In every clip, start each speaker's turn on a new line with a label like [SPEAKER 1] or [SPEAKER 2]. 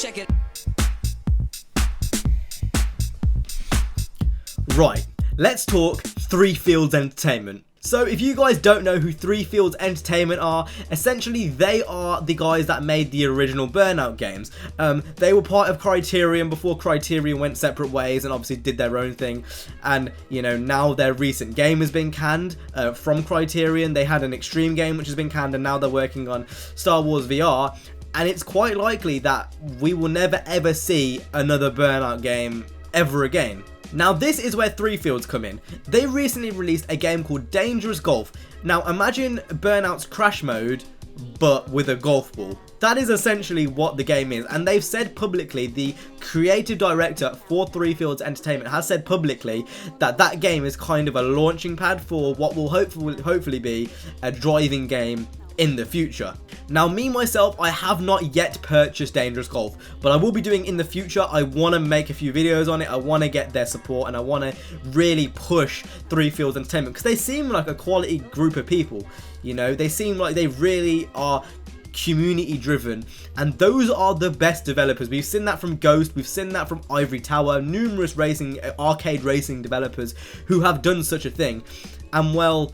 [SPEAKER 1] Check it.
[SPEAKER 2] Right, let's talk Three Fields Entertainment. So if you guys don't know who Three Fields Entertainment are, essentially they are the guys that made the original Burnout games. They were part of Criterion before Criterion went separate ways and obviously did their own thing. And, you know, now their recent game has been canned from Criterion. They had an Extreme game which has been canned, and now they're working on Star Wars VR. And it's quite likely that we will never ever see another Burnout game ever again. Now this is where Three Fields come in. They recently released a game called Dangerous Golf. Now imagine Burnout's Crash Mode, but with a golf ball. That is essentially what the game is, and they've said publicly, the creative director for Three Fields Entertainment has said publicly that that game is kind of a launching pad for what will hopefully be a driving game in the future. Now me myself, I have not yet purchased Dangerous Golf, but I will be doing in the future. I want to make a few videos on it. I want to get their support, and I want to really push Three Fields Entertainment because they seem like a quality group of people. You know, they seem like they really are community driven, and those are the best developers. We've seen that from Ghost, we've seen that from Ivory Tower, numerous arcade racing developers who have done such a thing. And well,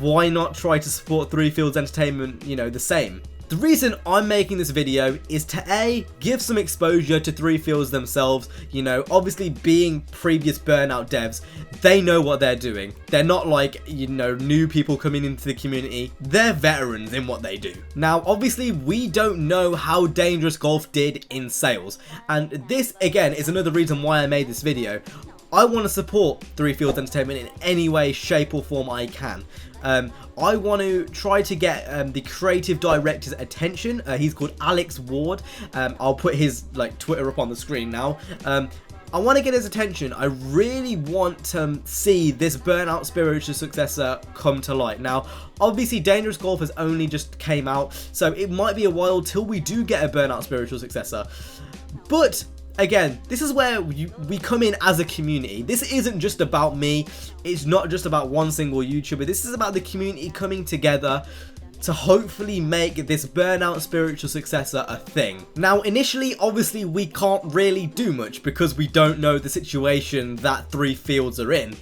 [SPEAKER 2] why not try to support Three Fields Entertainment, you know, the same? The reason I'm making this video is to A, give some exposure to Three Fields themselves. You know, obviously being previous Burnout devs, they know what they're doing. They're not like, you know, new people coming into the community. They're veterans in what they do. Now, obviously we don't know how Dangerous Golf did in sales. And this, again, is another reason why I made this video. I want to support Three Fields Entertainment in any way, shape or form I can. I want to try to get the creative director's attention. He's called Alex Ward. I'll put his Twitter up on the screen now. I want to get his attention. I really want to see this Burnout spiritual successor come to light. Now, obviously Dangerous Golf has only just came out, so it might be a while till we do get a Burnout spiritual successor. But again, this is where we come in as a community. This isn't just about me. It's not just about one single YouTuber. This is about the community coming together to hopefully make this Burnout spiritual successor a thing. Now, initially, obviously, we can't really do much because we don't know the situation that Three Fields are in.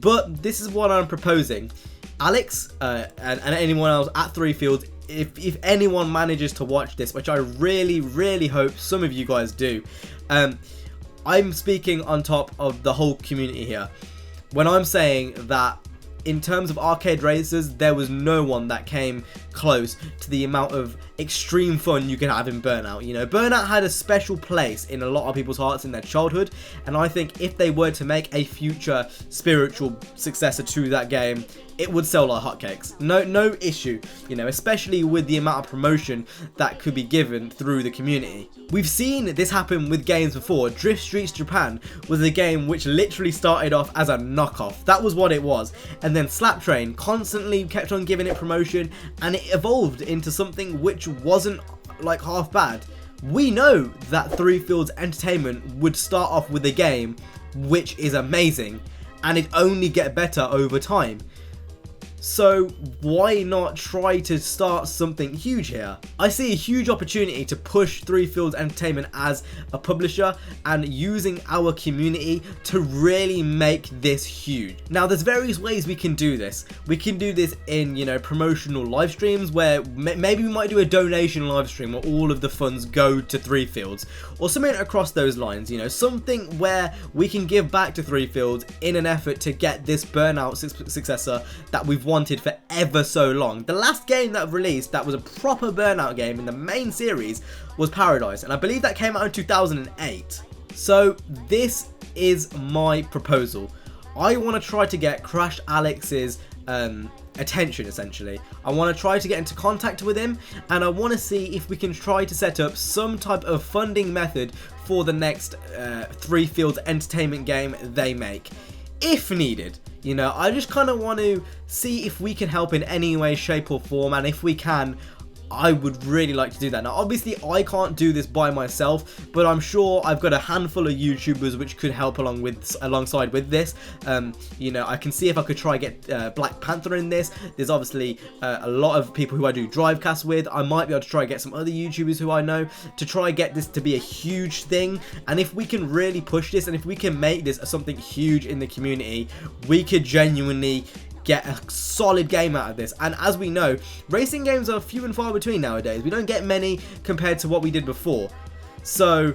[SPEAKER 2] But this is what I'm proposing. Alex and anyone else at Three Fields, if anyone manages to watch this, which I really hope some of you guys do, I'm speaking on top of the whole community here when I'm saying that in terms of arcade racers, there was no one that came close to the amount of extreme fun you can have in Burnout. You know, Burnout had a special place in a lot of people's hearts in their childhood, and I think if they were to make a future spiritual successor to that game, it would sell like hotcakes. No issue, you know, especially with the amount of promotion that could be given through the community. We've seen this happen with games before. Drift Streets Japan was a game which literally started off as a knockoff. That was what it was. And then Slap Train constantly kept on giving it promotion, and it evolved into something which wasn't like half bad. We know that Three Fields Entertainment would start off with a game which is amazing, and it only get better over time. So why not try to start something huge here? I see a huge opportunity to push Three Fields Entertainment as a publisher and using our community to really make this huge. Now there's various ways we can do this. We can do this in, you know, promotional live streams where maybe we might do a donation live stream where all of the funds go to Three Fields, or something across those lines, you know, something where we can give back to Three Fields in an effort to get this Burnout successor that we've wanted for ever so long. The last game that released that was a proper Burnout game in the main series was Paradise, and I believe that came out in 2008. So this is my proposal. I want to try to get Crash Alex's attention, essentially. I want to try to get into contact with him, and I want to see if we can try to set up some type of funding method for the next Three Fields Entertainment game they make, if needed. You know, I just kind of want to see if we can help in any way, shape or form, and if we can, I would really like to do that. Now, obviously, I can't do this by myself, but I'm sure I've got a handful of YouTubers which could help alongside with this. You know, I can see if I could try get Black Panther in this. There's obviously a lot of people who I do Drivecast with. I might be able to try get some other YouTubers who I know to try get this to be a huge thing. And if we can really push this, and if we can make this something huge in the community, we could genuinely get a solid game out of this. And as we know, racing games are few and far between nowadays. We don't get many compared to what we did before. So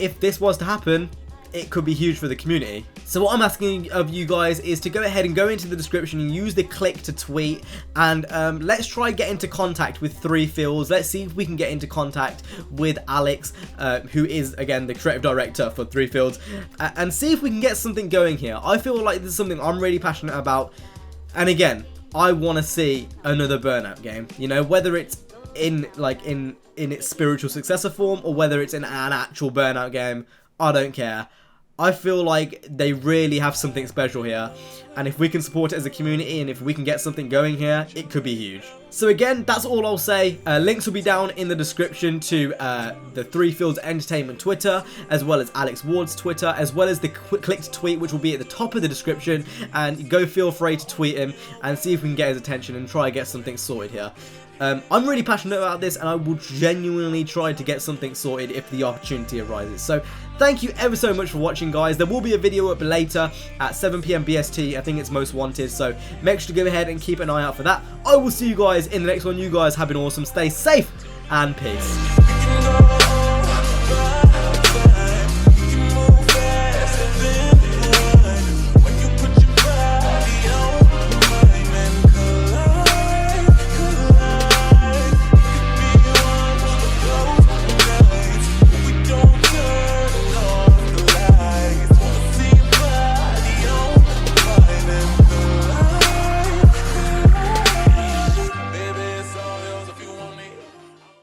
[SPEAKER 2] if this was to happen, it could be huge for the community. So what I'm asking of you guys is to go ahead and go into the description and use the click to tweet, and let's try get into contact with 3Fields. Let's see if we can get into contact with Alex, who is again the creative director for 3Fields, and see if we can get something going here. I feel like this is something I'm really passionate about, and again, I want to see another Burnout game. You know, whether it's in its spiritual successor form or whether it's in an actual Burnout game, I don't care. I feel like they really have something special here, and if we can support it as a community and if we can get something going here, it could be huge. So again, that's all I'll say. Links will be down in the description to the 3Fields Entertainment Twitter, as well as Alex Ward's Twitter, as well as the click to tweet, which will be at the top of the description, and go feel free to tweet him and see if we can get his attention and try and get something sorted here. I'm really passionate about this, and I will genuinely try to get something sorted if the opportunity arises. So thank you ever so much for watching, guys. There will be a video up later at 7 PM BST. I think it's most wanted, so make sure to go ahead and keep an eye out for that. I will see you guys in the next one. You guys have been awesome. Stay safe and peace.